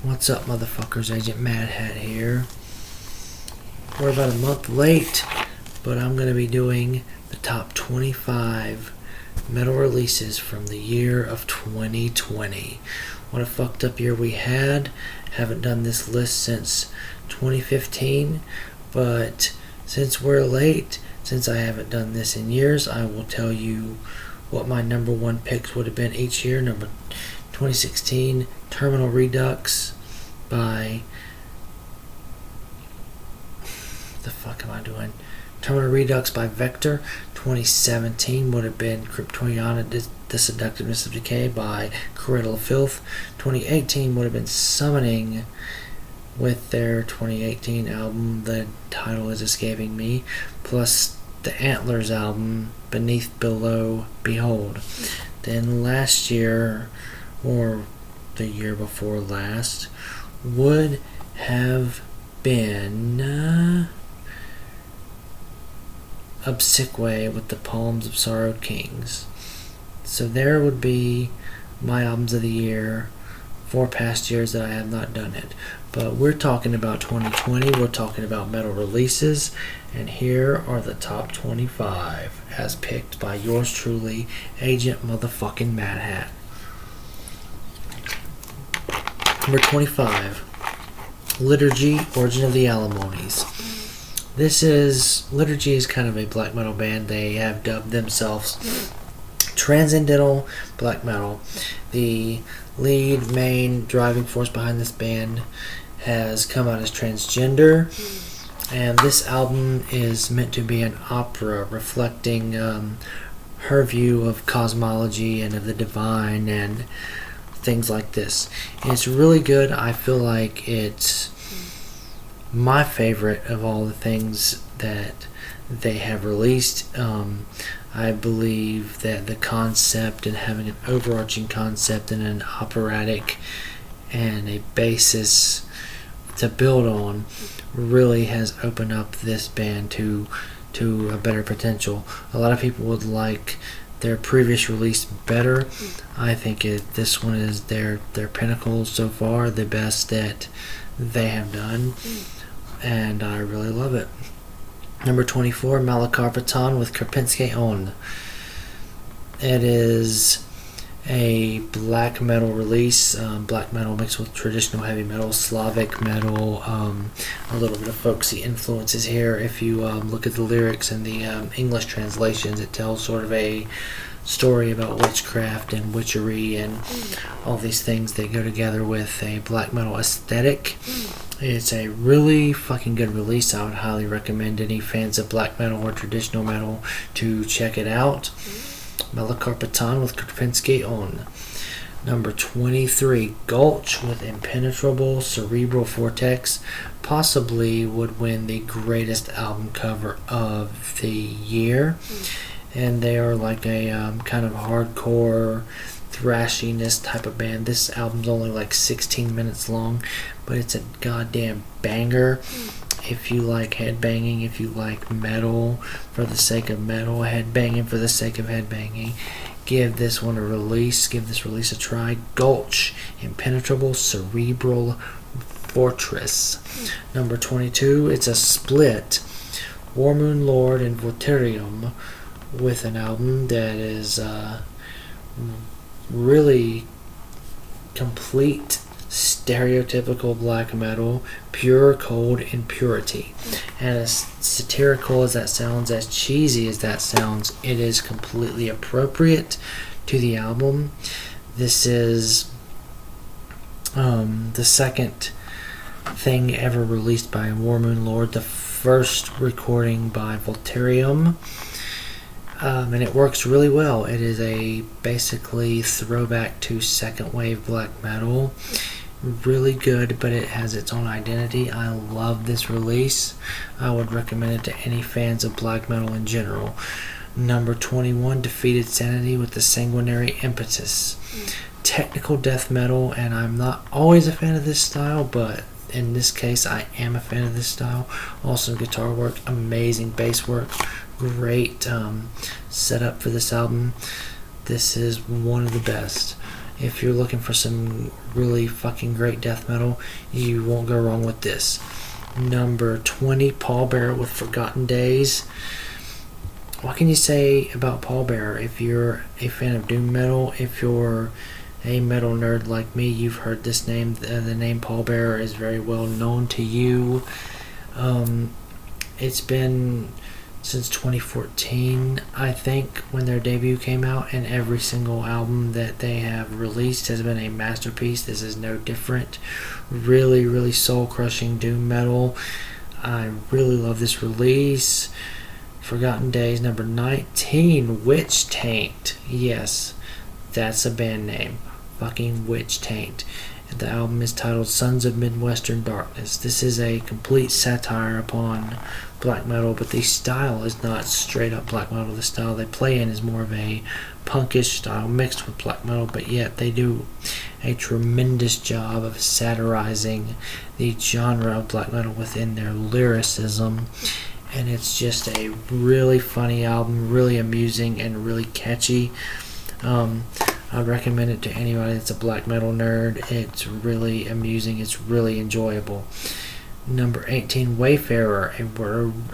What's up, motherfuckers? Agent Mad Hat here. We're about a month late, but I'm going to be doing the top 25 metal releases from the year of 2020. What a fucked up year we had. Haven't done this list since 2015, but since we're late, since I haven't done this in years, I will tell you what my number one picks would have been each year. Number 2016, Terminal Redux by... the fuck am I doing? Terminal Redux by Vector. 2017 would have been Kryptoniana, The Seductiveness of Decay by Cradle of Filth. 2018 would have been Summoning with their 2018 album. The title is escaping me. Plus the Antlers album, Beneath, Below, Behold. Then last year, or the year before last, would have been Obsequiae with the Poems of Sorrowed Kings. So there would be my albums of the year for past years that I have not done it. But we're talking about 2020, we're talking about metal releases, and here are the top 25 as picked by yours truly, Agent Motherfucking Mad Hat. Number 25, Liturgy, Origin of the Alimonies. Liturgy is kind of a black metal band. They have dubbed themselves Transcendental Black Metal. The lead, main driving force behind this band has come out as transgender, and this album is meant to be an opera reflecting her view of cosmology and of the divine and things like this. And it's really good. I feel like it's my favorite of all the things that they have released. I believe that the concept and having an overarching concept and an operatic and a basis to build on really has opened up this band to a better potential. A lot of people would like their previous release better. I think this one is their pinnacle so far, the best that they have done, and I really love it. Number 24, Malakarpaton with Krpinske On. It is a black metal release, black metal mixed with traditional heavy metal, Slavic metal, a little bit of folksy influences here. If you look at the lyrics and the English translations, it tells sort of a story about witchcraft and witchery and all these things that go together with a black metal aesthetic. It's a really fucking good release. I would highly recommend any fans of black metal or traditional metal to check it out. Malakarpaton with Krpinske On. Number 23, Gulch with Impenetrable Cerebral Vortex. Possibly would win the greatest album cover of the year. And they are like a kind of hardcore thrashiness type of band. This album's only like 16 minutes long, but it's a goddamn banger. If you like headbanging, if you like metal for the sake of metal, headbanging for the sake of headbanging, give this one a release. Give this release a try. Gulch, Impenetrable Cerebral Fortress. Number 22, it's a split. Warmoon Lord and Voterium with an album that is really complete stereotypical black metal, pure, cold, and purity. And as satirical as that sounds, as cheesy as that sounds, it is completely appropriate to the album. This is the second thing ever released by Warmoon Lord, the first recording by Voterium. And it works really well. It is a basically throwback to second wave black metal. Really good, but it has its own identity. I love this release. I would recommend it to any fans of black metal in general. Number 21, Defeated Sanity with the Sanguinary Impetus. Technical death metal, and I'm not always a fan of this style, but in this case I am a fan of this style. Awesome guitar work, amazing bass work, great setup for this album. This is one of the best. If you're looking for some really fucking great death metal, you won't go wrong with this. Number 20, Pallbearer with Forgotten Days. What can you say about Pallbearer? If you're a fan of doom metal, if you're a metal nerd like me, you've heard this name. The name Pallbearer is very well known to you. It's been since 2014, I think, when their debut came out, and every single album that they have released has been a masterpiece. This is no different. Really, really soul-crushing doom metal. I really love this release. Forgotten Days, number 19, Witch Taint. Yes, that's a band name. Fucking Witch Taint. The album is titled Sons of Midwestern Darkness. This is a complete satire upon black metal, but the style is not straight up black metal. The style they play in is more of a punkish style mixed with black metal, but yet they do a tremendous job of satirizing the genre of black metal within their lyricism. And it's just a really funny album, really amusing and really catchy. I'd recommend it to anybody that's a black metal nerd. It's really amusing. It's really enjoyable. Number 18, Wayfarer,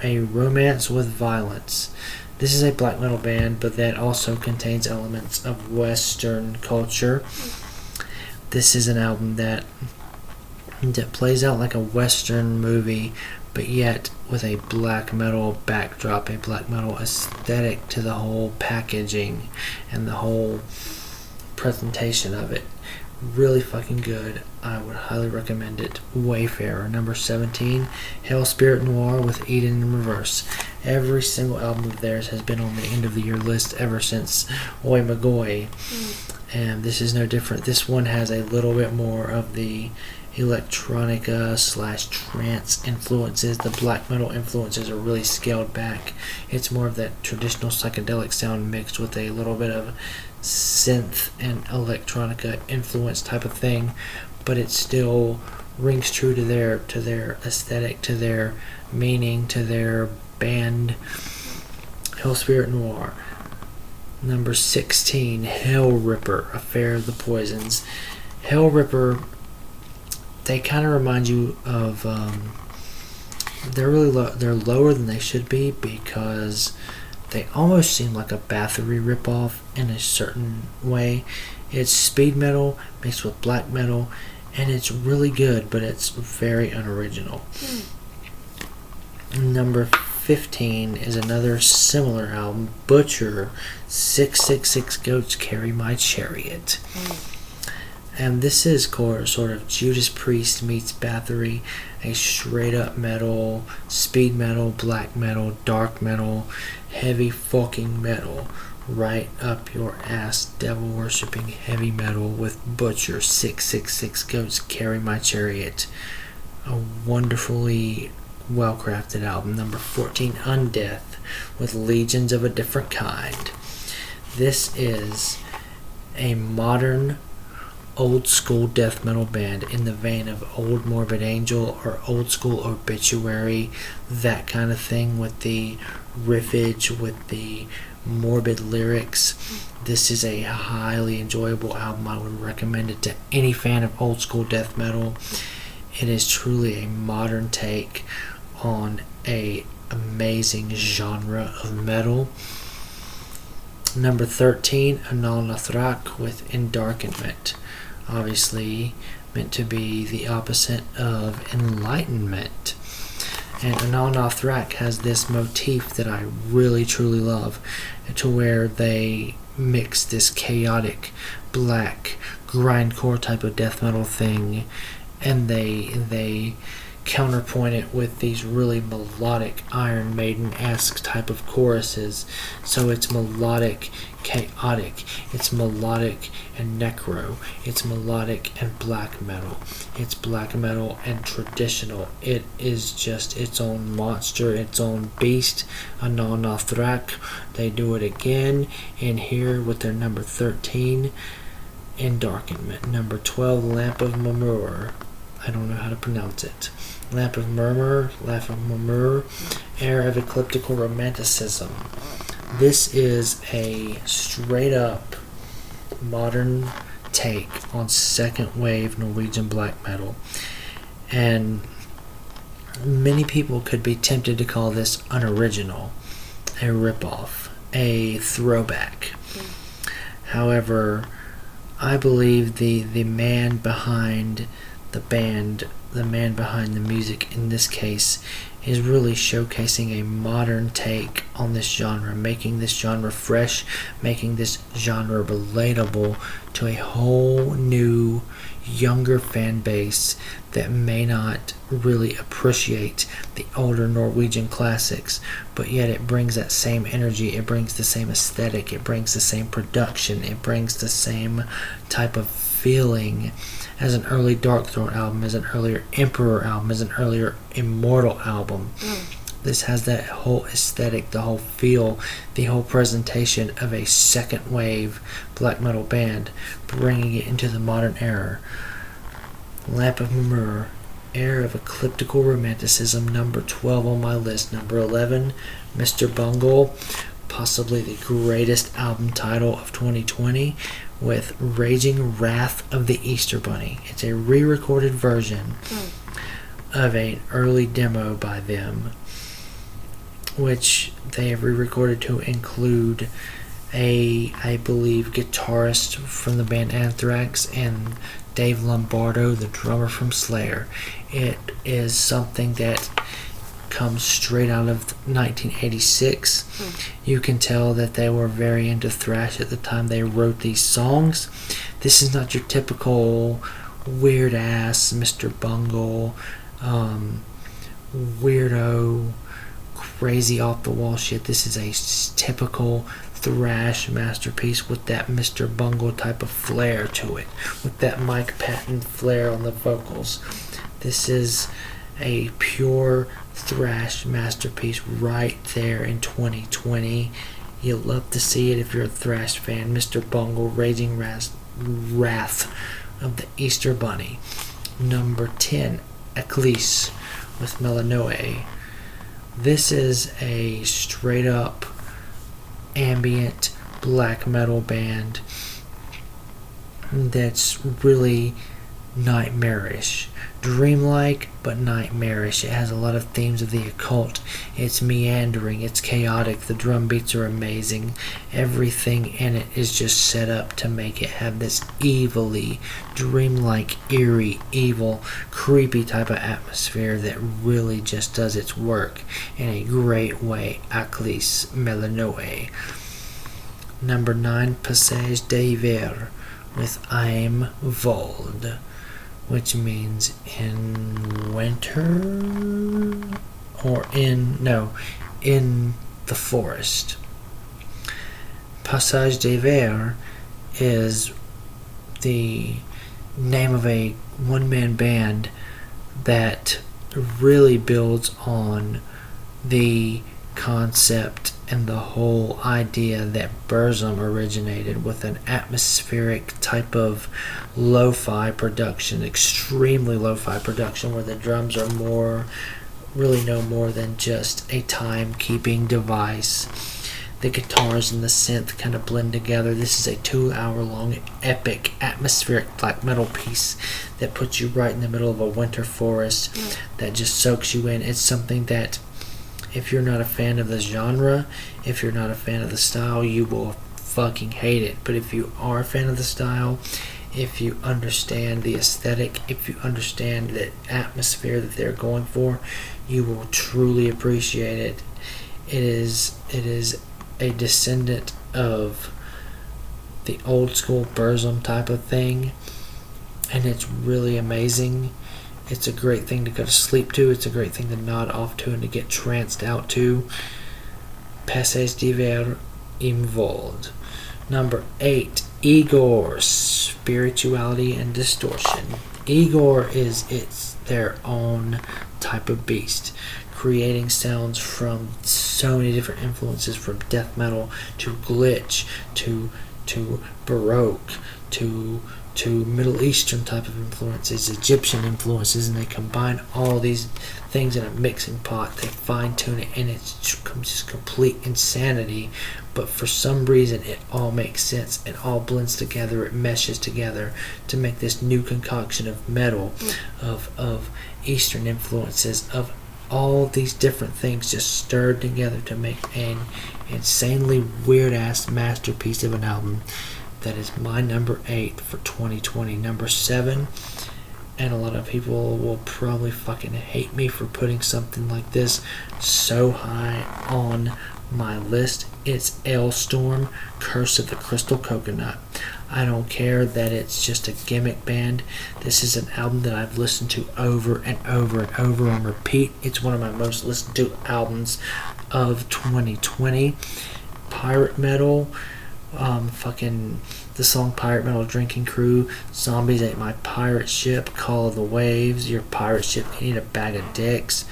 a romance with violence. This is a black metal band, but that also contains elements of Western culture. This is an album that plays out like a Western movie, but yet with a black metal backdrop, a black metal aesthetic to the whole packaging and the whole presentation of it. Really fucking good. I would highly recommend it. Wayfarer. Number 17, Hell Spirit Noir with Eden in Reverse. Every single album of theirs has been on the end of the year list ever since Oi Magoy. And this is no different. This one has a little bit more of the electronica / trance influences. The black metal influences are really scaled back. It's more of that traditional psychedelic sound mixed with a little bit of synth and electronica influence type of thing, but it still rings true to their aesthetic, to their meaning, to their band. Hell Spirit Noir. Number 16, Hell Ripper, Affair of the Poisons. Hell Ripper, they kind of remind you of they're really they're lower than they should be, because they almost seem like a Bathory ripoff in a certain way. It's speed metal mixed with black metal, and it's really good, but it's very unoriginal. Number 15 is another similar album, Butcher, 666 Goats Carry My Chariot. And this is sort of Judas Priest meets Bathory, a straight up metal, speed metal, black metal, dark metal, heavy fucking metal, right up your ass, devil worshipping heavy metal with Butcher, 666 Goats Carry My Chariot. A wonderfully well crafted album. Number 14, Undeath with Legions of a Different Kind. This is a modern old school death metal band in the vein of old Morbid Angel or old school Obituary, that kind of thing, with the riffage, with the morbid lyrics. This is a highly enjoyable album. I would recommend it to any fan of old school death metal. It is truly a modern take on a amazing genre of metal. Number 13, Anal Nathrak with Endarkenment. Obviously meant to be the opposite of enlightenment. And Anal Nathrak has this motif that I really truly love, to where they mix this chaotic black grindcore type of death metal thing, and they counterpoint it with these really melodic Iron Maiden-esque type of choruses. So it's melodic, chaotic, it's melodic and necro, it's melodic and black metal, it's black metal and traditional. It is just its own monster, its own beast. Anal Nathrak, they do it again in here with their number 13, Endarkenment. Number 12, Lamp of Murmur. I don't know how to pronounce it. Lamp of Murmur, Air of Ecliptical Romanticism. This is a straight up modern take on second wave Norwegian black metal. And many people could be tempted to call this unoriginal, a ripoff, a throwback. However, I believe the man behind the band, the man behind the music in this case, is really showcasing a modern take on this genre, making this genre fresh, making this genre relatable to a whole new, younger fan base that may not really appreciate the older Norwegian classics, but yet it brings that same energy, it brings the same aesthetic, it brings the same production, it brings the same type of feeling as an early Darkthrone album, as an earlier Emperor album, as an earlier Immortal album. This has that whole aesthetic, the whole feel, the whole presentation of a second wave black metal band, bringing it into the modern era. Lamp of Mimur, Era of Ecliptical Romanticism, number 12 on my list. Number 11, Mr. Bungle, possibly the greatest album title of 2020, with Raging Wrath of the Easter Bunny. It's a re-recorded version of an early demo by them, which they have re-recorded to include I believe, guitarist from the band Anthrax and Dave Lombardo, the drummer from Slayer. It is something that comes straight out of 1986. You can tell that they were very into thrash at the time they wrote these songs. This is not your typical weird ass Mr. Bungle, weirdo, crazy off the wall shit. This is a typical thrash masterpiece with that Mr. Bungle type of flair to it, with that Mike Patton flair on the vocals. This is a pure thrash masterpiece right there in 2020. You'll love to see it if you're a thrash fan. Mr. Bungle, Raging Wrath of the Easter Bunny. Number 10, Eclise with Melanoe. This is a straight up ambient black metal band that's really nightmarish. Dreamlike, but nightmarish. It has a lot of themes of the occult. It's meandering, it's chaotic, the drum beats are amazing. Everything in it is just set up to make it have this evilly, dreamlike, eerie, evil, creepy type of atmosphere that really just does its work in a great way. Eclise, Melanoe. Number 9, Passage d'Hiver with I'm Vold, which means in winter, or in the forest. Passage d'Hiver is the name of a one-man band that really builds on the concept and the whole idea that Burzum originated, with an atmospheric type of lo-fi production, extremely lo-fi production, where the drums are really no more than just a time-keeping device. The guitars and the synth kind of blend together. This is a 2-hour-long epic atmospheric black metal piece that puts you right in the middle of a winter forest that just soaks you in. It's something that, if you're not a fan of the genre, if you're not a fan of the style, you will fucking hate it. But if you are a fan of the style, if you understand the aesthetic, if you understand the atmosphere that they're going for, you will truly appreciate it. It is a descendant of the old school Burzum type of thing, and it's really amazing. It's a great thing to go to sleep to. It's a great thing to nod off to and to get tranced out to. Passage d'Hiver, Im Vold. Number 8, Igor, Spirituality and Distortion. Igor is their own type of beast, creating sounds from so many different influences, from death metal to glitch to baroque to to Middle Eastern type of influences, Egyptian influences, and they combine all these things in a mixing pot. They fine tune it, and it's just complete insanity. But for some reason, it all makes sense. It all blends together. It meshes together to make this new concoction of metal, of Eastern influences, of all these different things just stirred together to make an insanely weird-ass masterpiece of an album. That is my number 8 for 2020. Number 7, and a lot of people will probably fucking hate me for putting something like this so high on my list. It's Alestorm, Curse of the Crystal Coconut. I don't care that it's just a gimmick band. This is an album that I've listened to over and over and over on repeat. It's one of my most listened to albums of 2020. Pirate metal, fucking the song Pirate Metal Drinking Crew, Zombies Ate My Pirate Ship, Call of the Waves, Your Pirate Ship Can Eat a Bag of Dicks,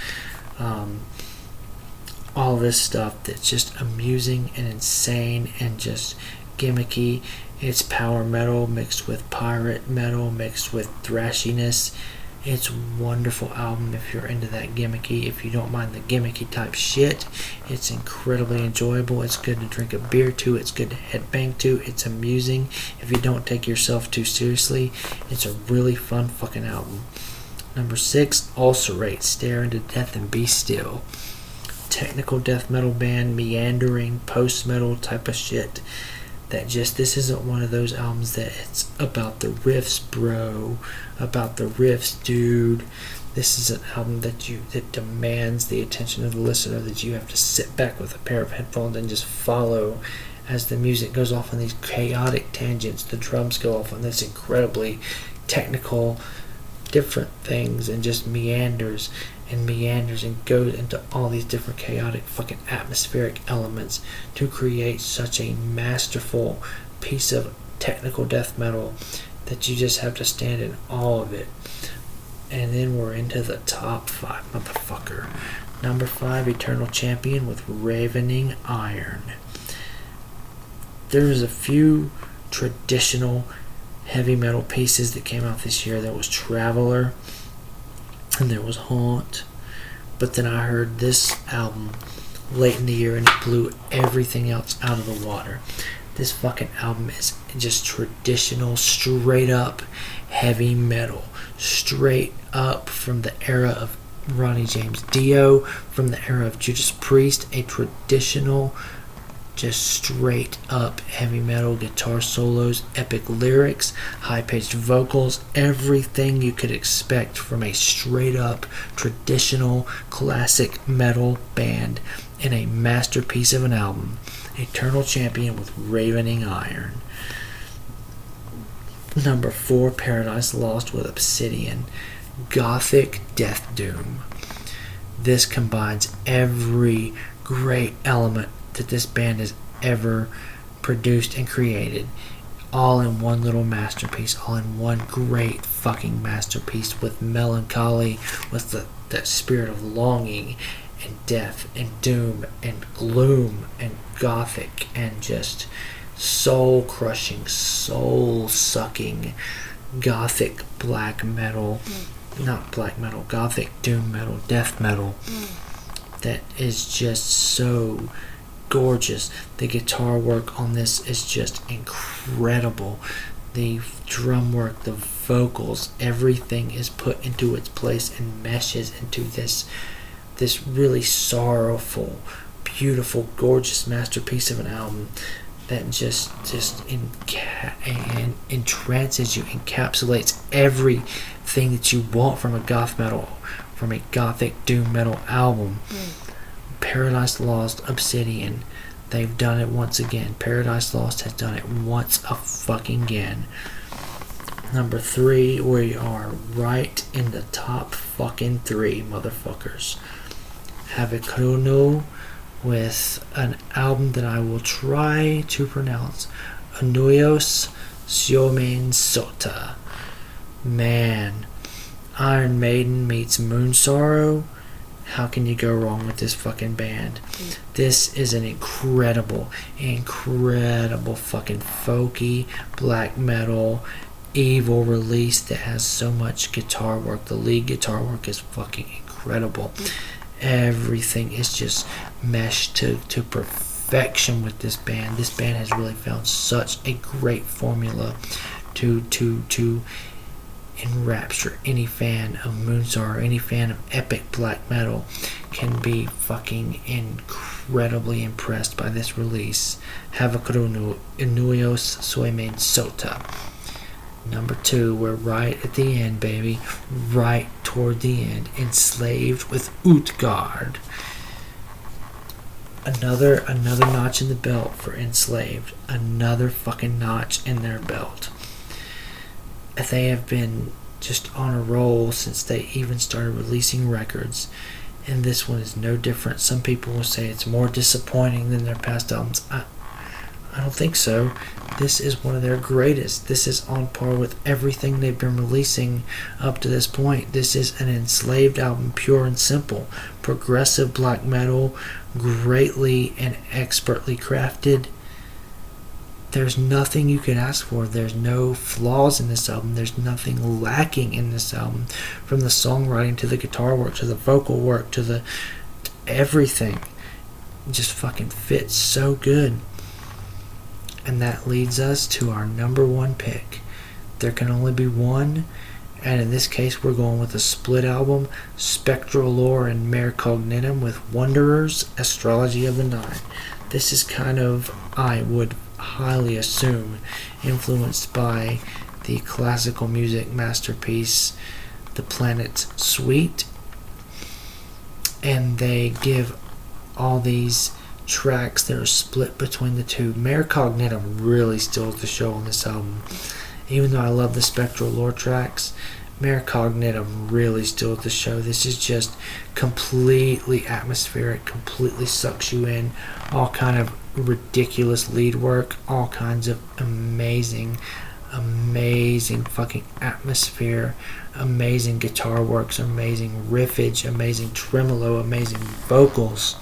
all this stuff that's just amusing and insane and just gimmicky. It's power metal mixed with pirate metal mixed with thrashiness. It's a wonderful album if you're into that gimmicky. If you don't mind the gimmicky type shit, it's incredibly enjoyable. It's good to drink a beer to. It's good to headbang to. It's amusing. If you don't take yourself too seriously, it's a really fun fucking album. Number 6, Ulcerate, Stare Into Death and Be Still. Technical death metal band, meandering post-metal type of shit. This isn't one of those albums that it's about the riffs, bro. About the riffs, dude. This is an album that demands the attention of the listener, that you have to sit back with a pair of headphones and just follow as the music goes off on these chaotic tangents. The drums go off on this incredibly technical, different things, and just meanders and goes into all these different chaotic fucking atmospheric elements to create such a masterful piece of technical death metal that you just have to stand in awe of it. And then we're into the top 5, motherfucker. Number 5, Eternal Champion with Ravening Iron. There's a few traditional heavy metal pieces that came out this year. There was Traveler, and there was Haunt. But then I heard this album late in the year, and it blew everything else out of the water. This fucking album is just traditional, straight up heavy metal. Straight up from the era of Ronnie James Dio, from the era of Judas Priest, a traditional, just straight up heavy metal, guitar solos, epic lyrics, high-pitched vocals, everything you could expect from a straight up traditional classic metal band in a masterpiece of an album. Eternal Champion with Ravening Iron. Number 4, Paradise Lost with Obsidian. Gothic death doom. This combines every great element that this band has ever produced and created, all in one little masterpiece, all in one great fucking masterpiece, with melancholy, with that spirit of longing and death and doom and gloom and gothic and just soul-crushing, soul-sucking gothic black metal, not black metal, gothic doom metal, death metal, that is just so gorgeous. The guitar work on this is just incredible. The drum work, the vocals, everything is put into its place and meshes into this really sorrowful, beautiful, gorgeous masterpiece of an album that just entrances you, encapsulates everything that you want from a gothic doom metal album. Paradise Lost, Obsidian, they've done it once again. Paradise Lost has done it once a fucking again. Number 3, we are right in the top fucking 3, motherfuckers. Havikuno with an album that I will try to pronounce, Anuios Siomen Sota. Man, Iron Maiden meets Moon Sorrow. How can you go wrong with this fucking band? This is an incredible fucking folky black metal evil release that has so much guitar work. The lead guitar work is fucking incredible. Everything is just meshed to perfection with this band. This band has really found such a great formula to enrapture any fan of Moonstar, any fan of epic black metal can be fucking incredibly impressed by this release. Havakuru Inuios Soimen Sota. Number 2, we're right at the end, baby. Right toward the end. Enslaved with Utgard. Another notch in the belt for Enslaved. Another fucking notch in their belt. They have been just on a roll since they even started releasing records, and this one is no different. Some people will say it's more disappointing than their past albums. I don't think so. This is one of their greatest. This is on par with everything they've been releasing up to this point. This is an Enslaved album, pure and simple. Progressive black metal, greatly and expertly crafted. There's nothing you could ask for. There's no flaws in this album. There's nothing lacking in this album. From the songwriting to the guitar work to the vocal work to the everything. It just fucking fits so good. And that leads us to our number 1 pick. There can only be one, and in this case we're going with a split album, Spectral Lore and Mare Cognitum with Wanderers, Astrology of the Nine. This is kind of, I would highly assume, influenced by the classical music masterpiece The Planet's Suite, and they give all these tracks that are split between the two. Mare Cognitum really steals the show on this album. Even though I love the Spectral Lore tracks, Mare Cognitum really steals the show. This is just completely atmospheric, completely sucks you in. All kind of ridiculous lead work, all kinds of amazing fucking atmosphere, amazing guitar works, amazing riffage, amazing tremolo, amazing vocals.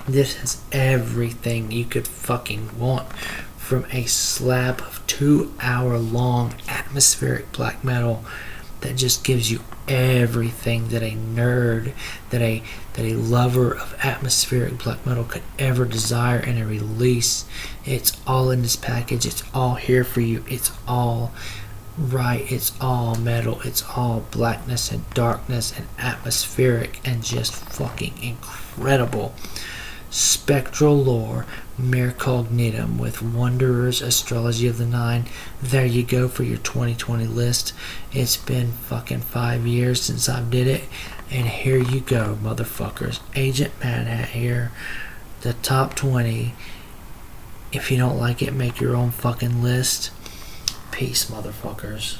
This has everything you could fucking want from a slab of 2-hour-long atmospheric black metal that just gives you everything that a nerd, that a lover of atmospheric black metal could ever desire in a release. It's all in this package. It's all here for you. It's all right. It's all metal. It's all blackness and darkness and atmospheric and just fucking incredible. Spectral Lore, Mare Cognitum with Wanderers, Astrology of the Nine. There you go for your 2020 list. It's been fucking 5 years since I did it, and here you go, motherfuckers. Agent Mad Hat here. The top 20. If you don't like it, make your own fucking list. Peace, motherfuckers.